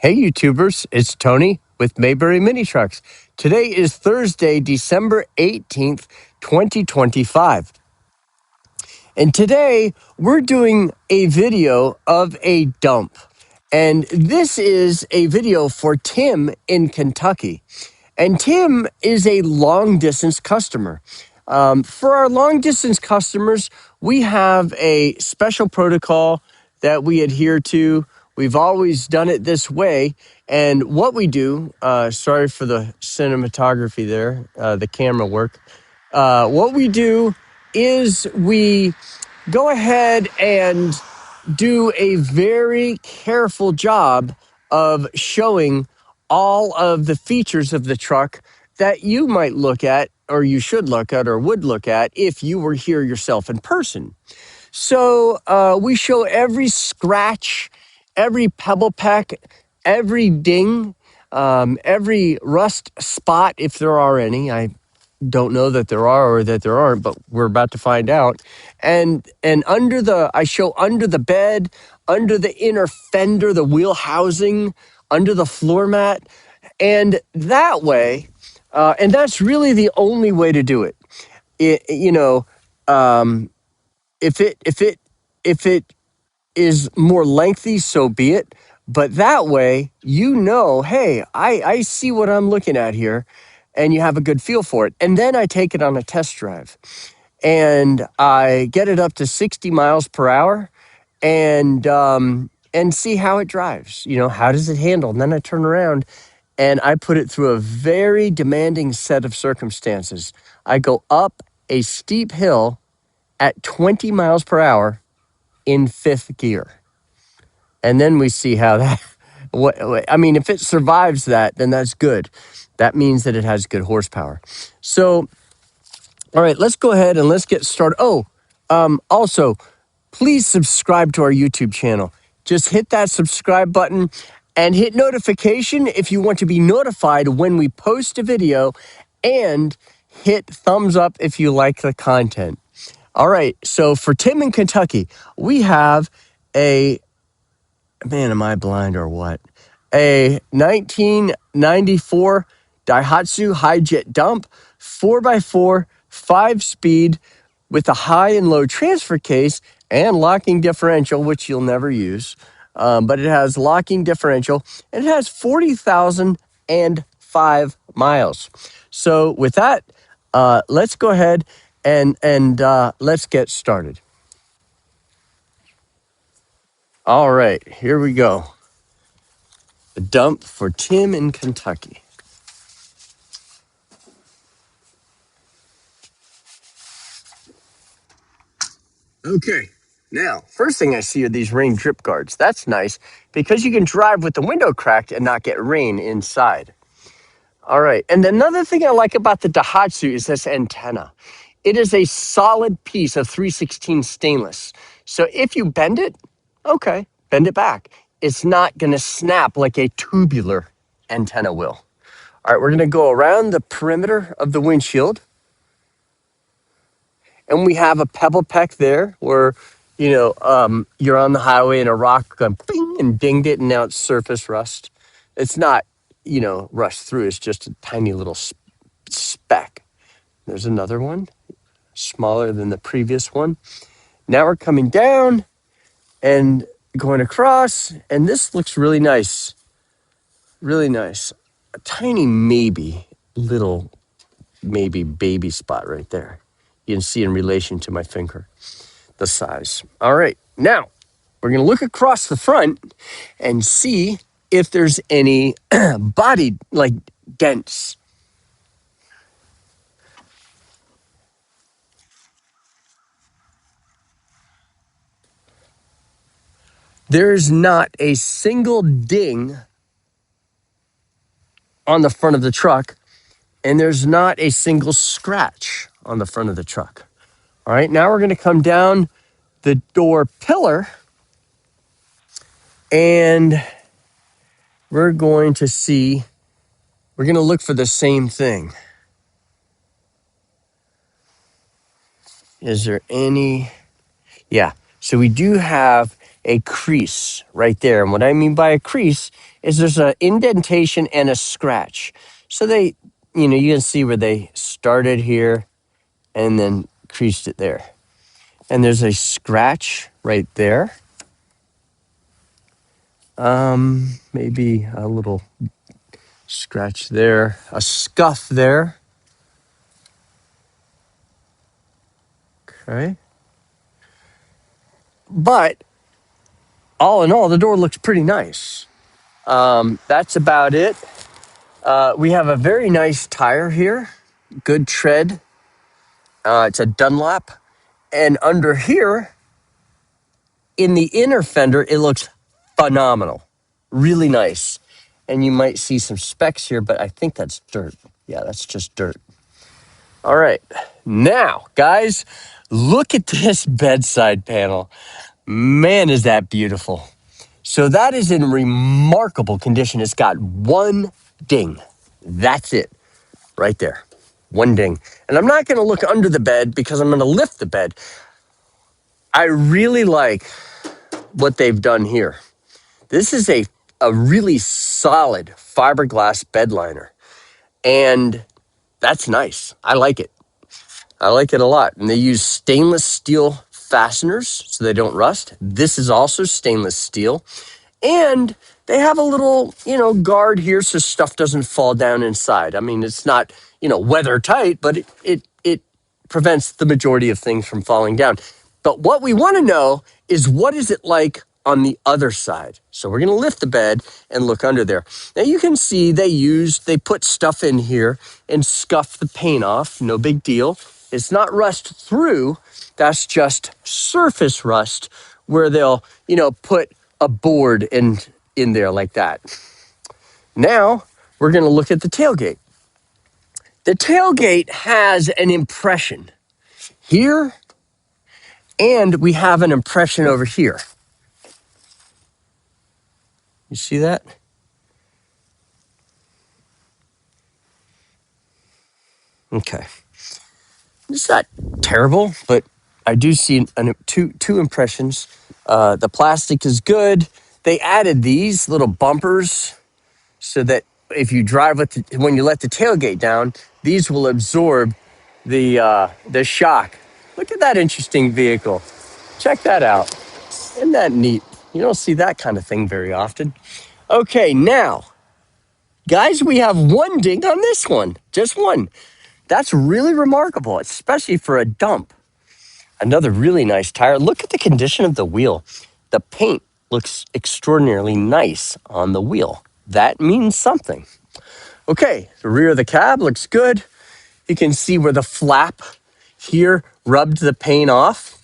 Hey YouTubers, it's Tony with Mayberry Mini Trucks. Today is Thursday, December 18th, 2025. And today we're doing a video of a dump. And this is a video for Tim in Kentucky. And Tim is a long distance customer. For our long distance customers, we have a special protocol that we adhere to. We've always done it this way. And what we do, sorry for the cinematography there, the camera work. What we do is we go ahead and do a very careful job of showing all of the features of the truck that you might look at, or you should look at, or would look at if you were here yourself in person. So we show every scratch, every pebble peck, every ding, every rust spot, if there are any. I don't know that there are or that there aren't, but we're about to find out. And I show under the bed, under the inner fender, the wheel housing, under the floor mat, and that way, and that's really the only way to do it. Um, if it is more lengthy, so be it. But that way, hey, I see what I'm looking at here, and you have a good feel for it. And then I take it on a test drive, and I get it up to 60 miles per hour, and see how it drives. How does it handle? And then I turn around, and I put it through a very demanding set of circumstances. I go up a steep hill at 20 miles per hour in fifth gear. And then we see how that, if it survives that, then that's good. That means that it has good horsepower. So, all right, let's go ahead and let's get started. Also, please subscribe to our YouTube channel. Just hit that subscribe button and hit notification if you want to be notified when we post a video, and hit thumbs up if you like the content. All right, so for Tim in Kentucky, we have man, am I blind or what? A 1994 Daihatsu high-jet dump, 4x4, 5-speed, with a high and low transfer case and locking differential, which you'll never use. But it has locking differential, and it has 40,005 miles. So with that, let's go ahead and let's get started. All right, here we go. The dump for Tim in Kentucky. Okay, now, first thing I see are these rain drip guards. That's nice because you can drive with the window cracked and not get rain inside. All right, and another thing I like about the Daihatsu is this antenna. It is a solid piece of 316 stainless. So if you bend it, okay, bend it back. It's not going to snap like a tubular antenna will. All right, we're going to go around the perimeter of the windshield. And we have a pebble peck there where, you're on the highway and a rock going bing and dinged it, and now it's surface rust. It's not, rust through. It's just a tiny little speck. There's another one, smaller than the previous one. Now we're coming down and going across, and this looks really nice. Really nice. A tiny little baby spot right there. You can see in relation to my finger the size. All right, now we're going to look across the front and see if there's any body like dents. There's not a single ding on the front of the truck, and there's not a single scratch on the front of the truck. All right, now we're going to come down the door pillar, and we're going to look for the same thing. Is there any? Yeah, so we do have a crease right there. And what I mean by a crease is there's an indentation and a scratch. So they, you know, you can see where they started here and then creased it there. And there's a scratch right there. Maybe a little scratch there, a scuff there. Okay. But all in all, the door looks pretty nice. That's about it. We have a very nice tire here, good tread. It's a Dunlop. And under here, in the inner fender, it looks phenomenal. Really nice. And you might see some specks here, but I think that's dirt. Yeah, that's just dirt. All right. Now, guys, look at this bedside panel. Man, is that beautiful. So that is in remarkable condition. It's got one ding. That's it. Right there. One ding. And I'm not going to look under the bed because I'm going to lift the bed. I really like what they've done here. This is a really solid fiberglass bed liner. And that's nice. I like it. I like it a lot. And they use stainless steel fasteners so they don't rust. This is also stainless steel. And they have a little, guard here so stuff doesn't fall down inside. I mean, it's not, weather tight, but it prevents the majority of things from falling down. But what we want to know is what is it like on the other side? So we're going to lift the bed and look under there. Now you can see they put stuff in here and scuff the paint off. No big deal. It's not rust through. That's just surface rust where they'll, put a board in there like that. Now we're going to look at the tailgate. The tailgate has an impression here, and we have an impression over here. You see that? Okay. It's not terrible, but I do see two impressions. The plastic is good. They added these little bumpers so that if you drive when you let the tailgate down, these will absorb the shock. Look at that interesting vehicle. Check that out. Isn't that neat? You don't see that kind of thing very often. Okay, now, guys, we have one ding on this one. Just one. That's really remarkable, especially for a dump. Another really nice tire. Look at the condition of the wheel. The paint looks extraordinarily nice on the wheel. That means something. Okay, the rear of the cab looks good. You can see where the flap here rubbed the paint off,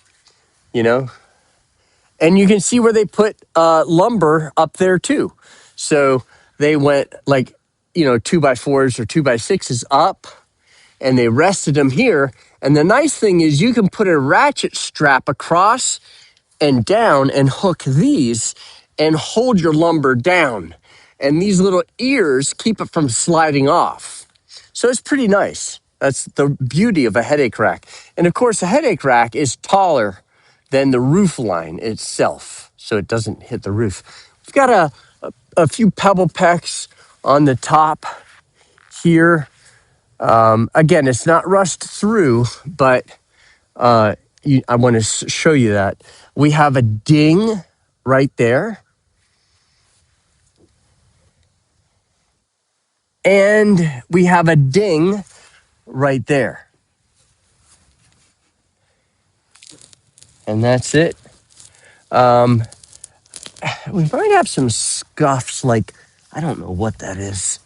and you can see where they put lumber up there too. So they went 2x4s or 2x6s up, and they rested them here. And the nice thing is you can put a ratchet strap across and down and hook these and hold your lumber down. And these little ears keep it from sliding off. So it's pretty nice. That's the beauty of a headache rack. And of course, a headache rack is taller than the roof line itself, so it doesn't hit the roof. We've got a few pebble pecks on the top here. Again, it's not rust through, but I want to show you that. We have a ding right there. And we have a ding right there. And that's it. We might have some scuffs, I don't know what that is.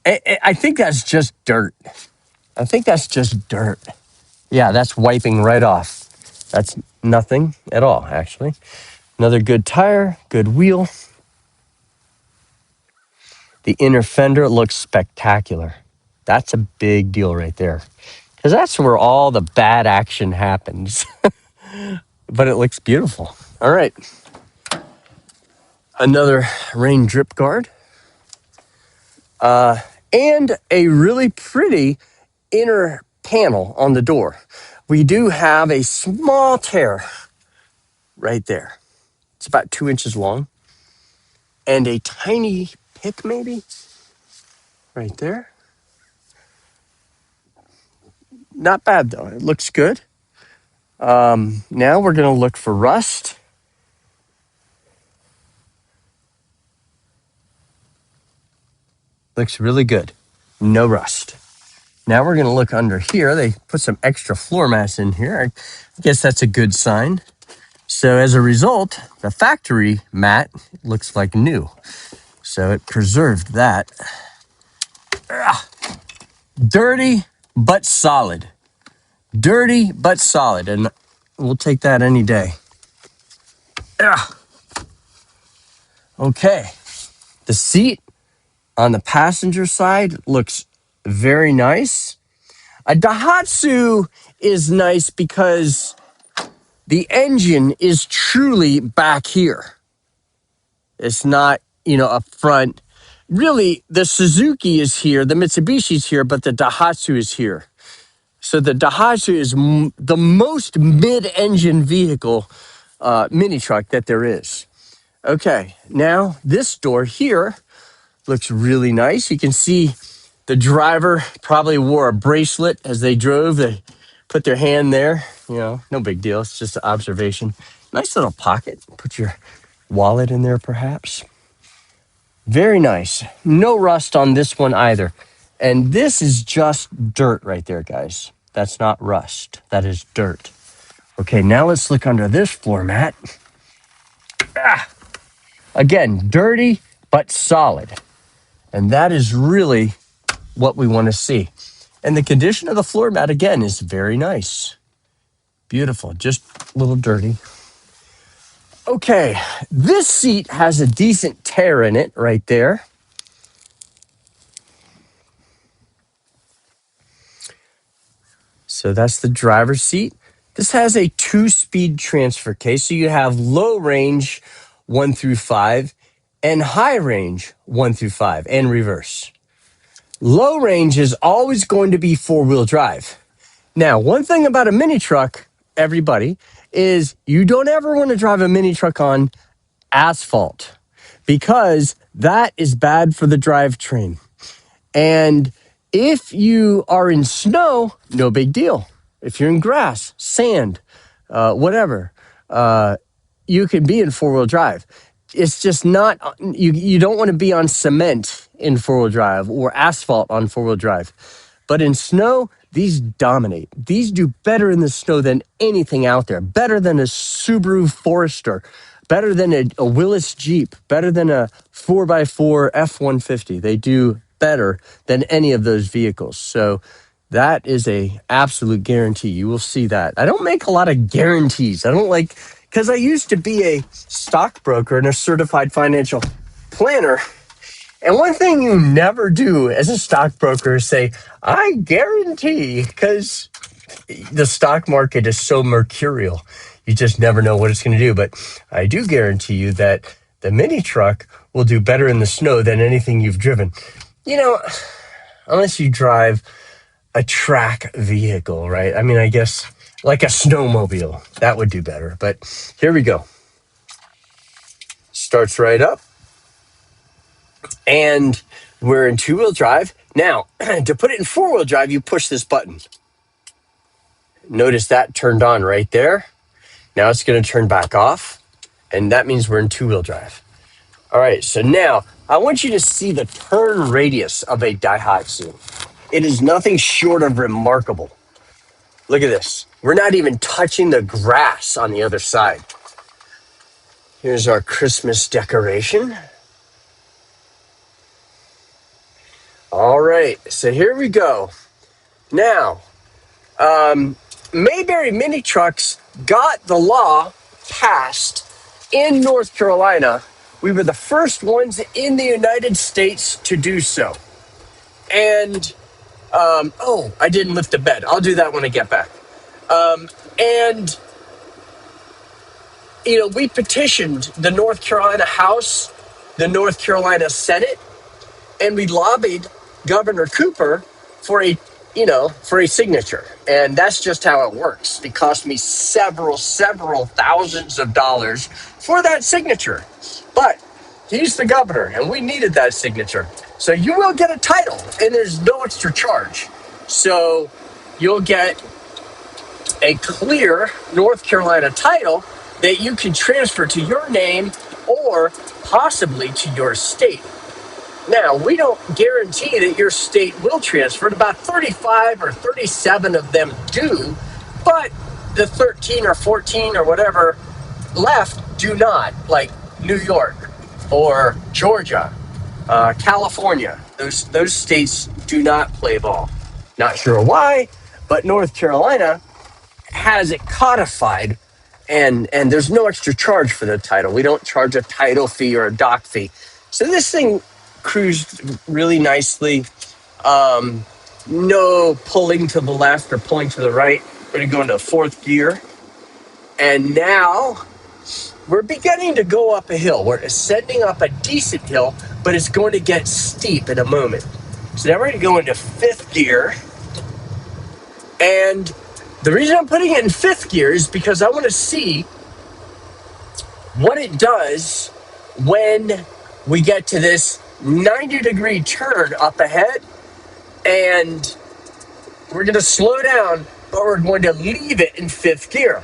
I think that's just dirt. Yeah, that's wiping right off. That's nothing at all, actually. Another good tire, good wheel. The inner fender looks spectacular. That's a big deal right there, because that's where all the bad action happens. But it looks beautiful. All right. Another rain drip guard. And a really pretty inner panel on the door. We do have a small tear right there. It's about 2 inches long. And a tiny pick, maybe, right there. Not bad, though. It looks good. Now we're going to look for rust. Looks really good. No rust. Now we're going to look under here. They put some extra floor mass in here. I guess that's a good sign. So as a result, the factory mat looks like new. So it preserved that. Dirty, but solid. Dirty, but solid. And we'll take that any day. Okay. The seat on the passenger side looks very nice. A Daihatsu is nice because the engine is truly back here. It's not, up front. Really, the Suzuki is here, the Mitsubishi's here, but the Daihatsu is here. So the Daihatsu is the most mid-engine vehicle mini truck that there is. Okay, now this door here looks really nice. You can see the driver probably wore a bracelet as they drove. They put their hand there. No big deal. It's just an observation. Nice little pocket. Put your wallet in there, perhaps. Very nice. No rust on this one either. And this is just dirt right there, guys. That's not rust. That is dirt. Okay, now let's look under this floor mat. Again, dirty, but solid. And that is really what we want to see. And the condition of the floor mat, again, is very nice. Beautiful, just a little dirty. Okay, this seat has a decent tear in it right there. So that's the driver's seat. This has a 2-speed transfer case. So you have low range 1 through 5 and high range 1 through 5 and reverse. Low range is always going to be 4-wheel drive. Now, one thing about a mini truck, everybody, is you don't ever want to drive a mini truck on asphalt because that is bad for the drivetrain. And if you are in snow, no big deal. If you're in grass, sand, whatever, you can be in 4-wheel drive. It's just not, you don't want to be on cement in 4-wheel drive or asphalt on 4-wheel drive. But in snow, these dominate. These do better in the snow than anything out there. Better than a Subaru Forester. Better than a Willys Jeep. Better than a 4x4 F-150. They do better than any of those vehicles. So that is a absolute guarantee. You will see that. I don't make a lot of guarantees. I don't like, because I used to be a stockbroker and a certified financial planner. And one thing you never do as a stockbroker is say, I guarantee, because the stock market is so mercurial. You just never know what it's going to do. But I do guarantee you that the mini truck will do better in the snow than anything you've driven. Unless you drive a track vehicle, right? I mean, I guess like a snowmobile, that would do better. But here we go. Starts right up. And we're in 2-wheel drive. Now, to put it in 4-wheel drive, you push this button. Notice that turned on right there. Now it's going to turn back off. And that means we're in 2-wheel drive. All right, so now I want you to see the turn radius of a Daihatsu. It is nothing short of remarkable. Look at this. We're not even touching the grass on the other side. Here's our Christmas decoration. All right, so here we go. Now, Mayberry Mini Trucks got the law passed in North Carolina. We were the first ones in the United States to do so. And, I didn't lift the bed. I'll do that when I get back. We petitioned the North Carolina House, the North Carolina Senate, and we lobbied Governor Cooper for a for a signature. And that's just how it works. It cost me several thousands of dollars for that signature. But he's the governor, and we needed that signature. So you will get a title, and there's no extra charge. So you'll get a clear North Carolina title that you can transfer to your name or possibly to your state. Now, we don't guarantee that your state will transfer. About 35 or 37 of them do, but the 13 or 14 or whatever left do not, like New York or Georgia, California. Those states do not play ball. Not sure why, but North Carolina has it codified, and there's no extra charge for the title. We don't charge a title fee or a dock fee. So this thing cruised really nicely. No pulling to the left or pulling to the right. We're going to go into fourth gear. And now we're beginning to go up a hill. We're ascending up a decent hill, but it's going to get steep in a moment. So now we're going to go into fifth gear. And the reason I'm putting it in fifth gear is because I want to see what it does when we get to this 90-degree turn up ahead. And we're going to slow down, but we're going to leave it in fifth gear.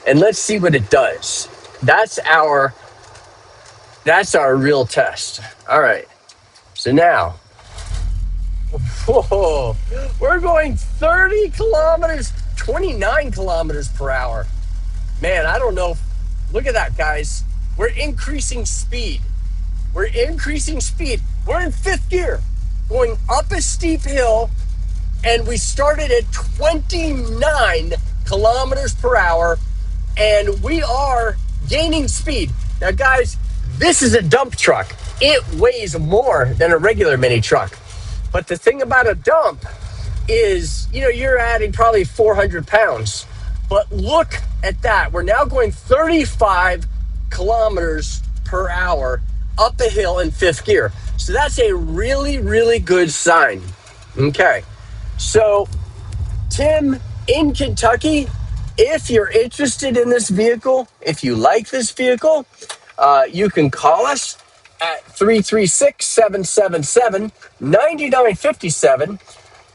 And let's see what it does. That's our real test. All right. So now, whoa, we're going 30 kilometers, 29 kilometers per hour. Man, I don't know. Look at that, guys. We're increasing speed. We're in fifth gear, going up a steep hill, and we started at 29 kilometers per hour, and we are gaining speed. Now, guys, this is a dump truck. It weighs more than a regular mini truck. But the thing about a dump is, you're adding probably 400 pounds. But look at that. We're now going 35 kilometers per hour up a hill in fifth gear. So that's a really, really good sign. Okay. So, Tim in Kentucky, if you're interested in this vehicle, if you like this vehicle, you can call us at 336-777-9957.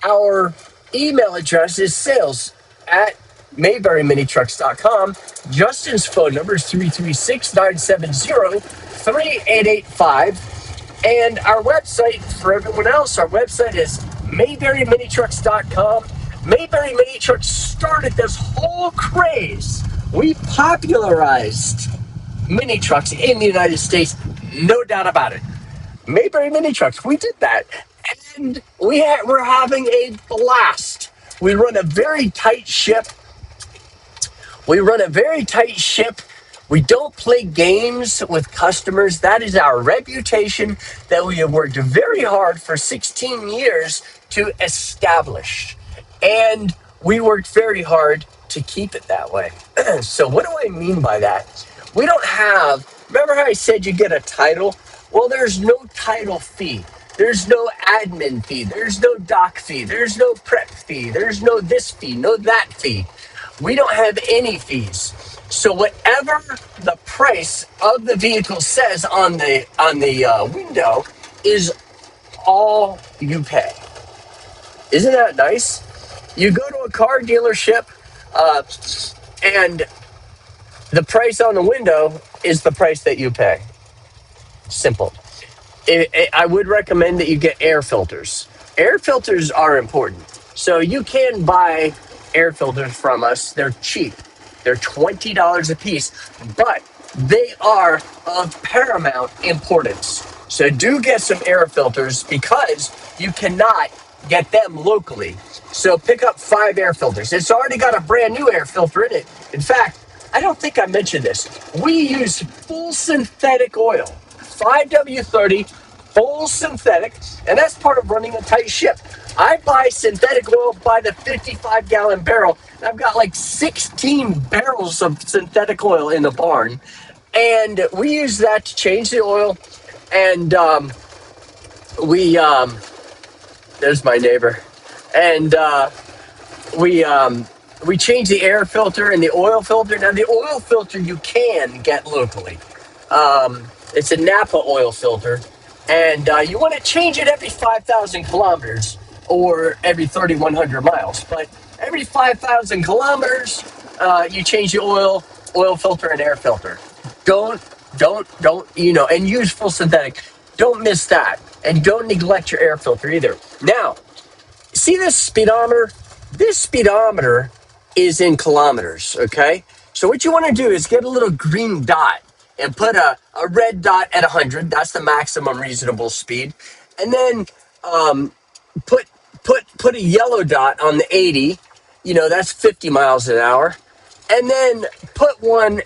Our email address is sales@mayberryminitrucks.com. Justin's phone number is 336-970-3885. And our website, for everyone else, our website is mayberryminitrucks.com. Mayberry Mini Trucks started this whole craze. We popularized mini trucks in the United States, no doubt about it. Mayberry Mini Trucks, we did that. And we're having a blast. We run a very tight ship. We don't play games with customers. That is our reputation that we have worked very hard for 16 years to establish. And we worked very hard to keep it that way. So what do I mean by that? We don't have, remember how I said you get a title? Well, there's no title fee. There's no admin fee. There's no dock fee. There's no prep fee. There's no this fee, no that fee. We don't have any fees. So whatever the price of the vehicle says on the window is all you pay. Isn't that nice? You go to a car dealership, and the price on the window is the price that you pay. Simple. I would recommend that you get air filters. Air filters are important. So you can buy air filters from us. They're cheap. They're $20 a piece, but they are of paramount importance. So do get some air filters because you cannot get them locally. So pick up 5 air filters. It's already got a brand new air filter in it. In fact, I don't think I mentioned this. We use full synthetic oil, 5W30, full synthetic, and that's part of running a tight ship. I buy synthetic oil by the 55-gallon barrel, and I've got like 16 barrels of synthetic oil in the barn, and we use that to change the oil, and there's my neighbor. and we changed the air filter and the oil filter. Now the oil filter you can get locally. It's a Napa oil filter, and you want to change it every 5,000 kilometers or every 3,100 miles. But every 5,000 kilometers, you change the oil filter and air filter. Don't don't and use full synthetic. Don't miss that, and don't neglect your air filter either. Now, see this speedometer? This speedometer is in kilometers, okay? So what you want to do is get a little green dot and put a red dot at 100. That's the maximum reasonable speed. And then put put a yellow dot on the 80. That's 50 miles an hour. And then put one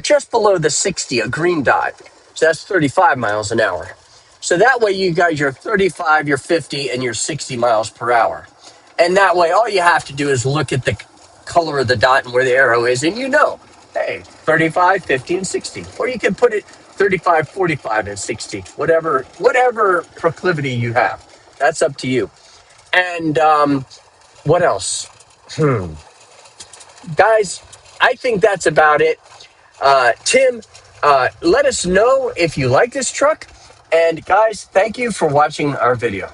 just below the 60, a green dot. So that's 35 miles an hour. So that way you got your 35, your 50, and your 60 miles per hour. And that way all you have to do is look at the color of the dot and where the arrow is, and hey, 35, 50, and 60. Or you can put it 35, 45, and 60, whatever proclivity you have. That's up to you. And what else? Guys, I think that's about it. Tim, let us know if you like this truck. And guys, thank you for watching our video.